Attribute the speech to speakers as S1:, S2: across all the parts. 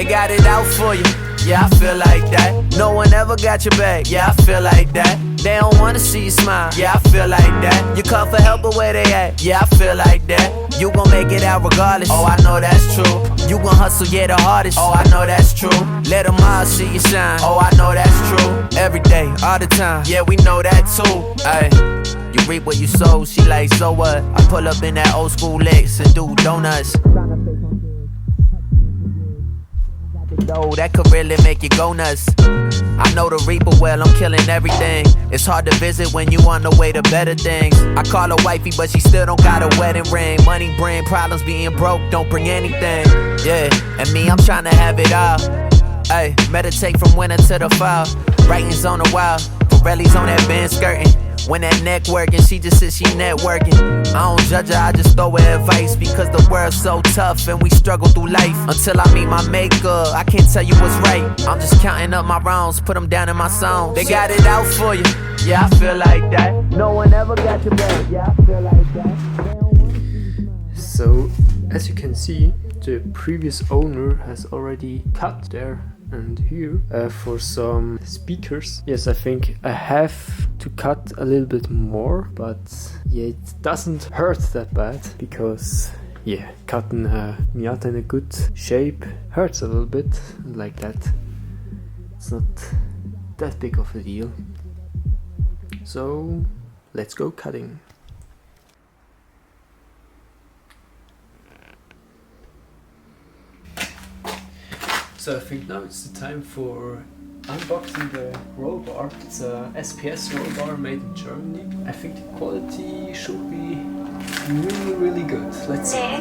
S1: They got it out for you. Yeah, I feel like that. No one ever got your back. Yeah, I feel like that. They don't wanna see you smile. Yeah, I feel like that. You call for help, but where they at? Yeah, I feel like that. You gon' make it out regardless. Oh, I know that's true. You gon' hustle, yeah, the hardest. Oh, I know that's true. Let them all see you shine. Oh, I know that's true. Every day, all the time. Yeah, we know that too. Ay. You reap what you sow, she like, so what? I pull up in that old school Lex and do donuts. No, that could really make you go nuts. I know the reaper well, I'm killing everything. It's hard to visit when you on the way to better things. I call her wifey, but she still don't got a wedding ring. Money bring problems, being broke don't bring anything. Yeah, and me, I'm trying to have it all. Ay, meditate from winter to the fall. Writings on the wall, Pirelli's on that band skirting. When that neck working, she just says she networking. I don't judge her, I just throw her advice. Because the world's so tough and we struggle through life. Until I meet my maker, I can't tell you what's right. I'm just counting up my rounds, put them down in my song. They got it out for you. Yeah, I feel like that. No one ever got your back. Yeah, I feel like that.
S2: So, as you can see, the previous owner has already cut there and here for some speakers. Yes, I think I have to cut a little bit more, but yeah, it doesn't hurt that bad because yeah, cutting a Miata in a good shape hurts a little bit, and like that it's not that big of a deal. So let's go cutting. So I think now it's the time for unboxing the rollbar. It's a SPS rollbar made in Germany. I think the quality should be really good. Let's see.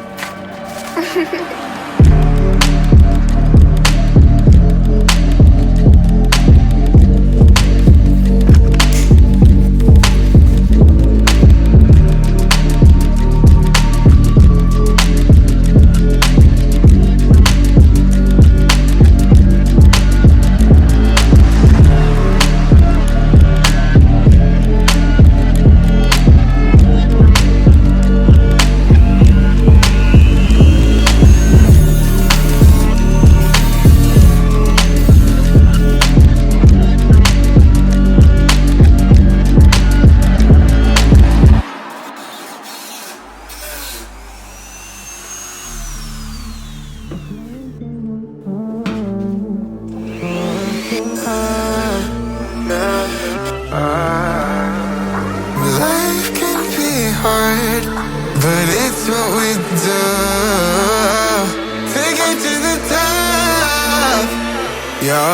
S3: Life can be hard, but it's what we do to get to the top. Yeah.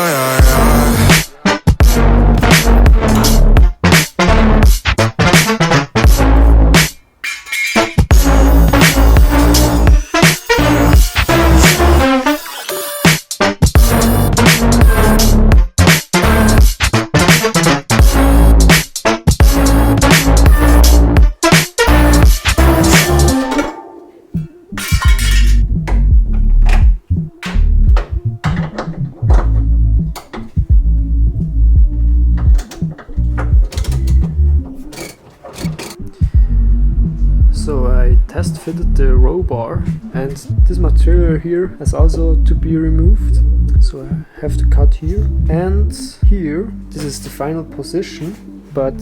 S2: So I test fitted the rollbar, and this material here has also to be removed. So I have to cut here and here. This is the final position, but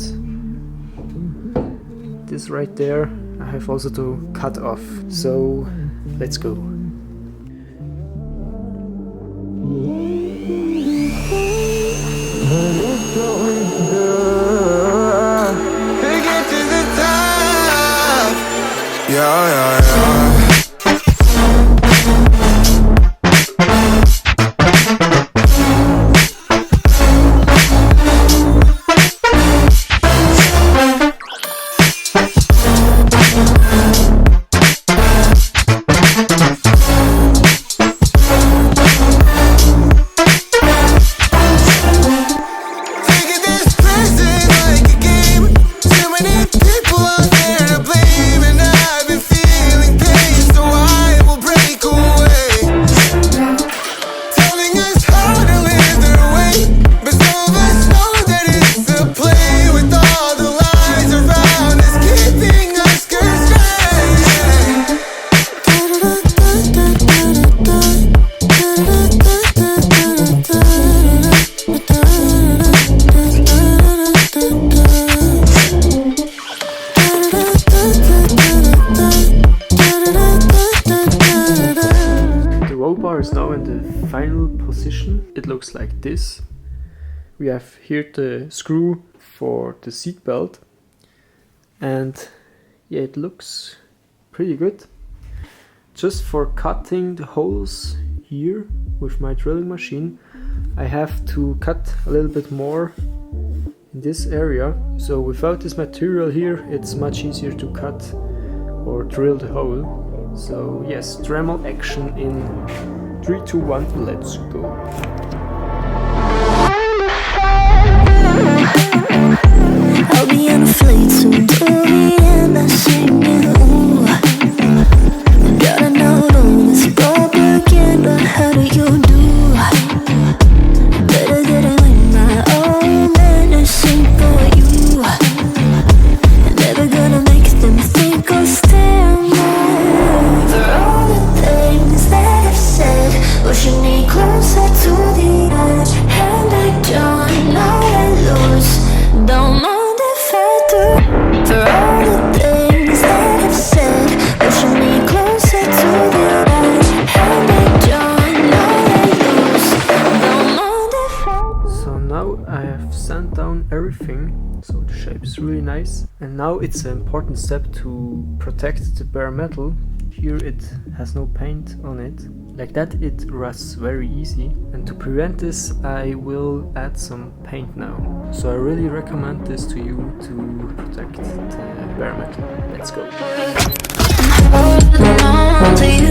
S2: this right there I have also to cut off. So let's go.
S3: Yeah. People out there to blame, and I've been feeling pain.
S2: car is now in the final position. It looks like this. We have here the screw for the seat belt, and yeah, it looks pretty good. Just for cutting the holes here with my drilling machine, I have to cut a little bit more in this area. So without this material here, it's much easier to cut or drill the hole. So yes, Dremel action in 3, 2, 1, let's go.
S4: I'll be on a flight soon to Vienna singing, ooh. Gotta know all this propaganda, how do you do? Better get it with my own man and sing for you. Never gonna make them think I'll stand there. For all the things that I've said, pushing me closer to the edge, and I don't know I lose. Don't mind if I do. For all the things that I've said, pushing me closer to the edge, and I don't know I lose. Don't mind if I do.
S2: So now I have sand down everything, so the shape is really nice. And now it's an important step to protect the bare metal. Here it has no paint on it. Like that it rusts very easy, and to prevent this I will add some paint now. So I really recommend this to you to protect the bare metal. Let's go.
S4: Holding on to you.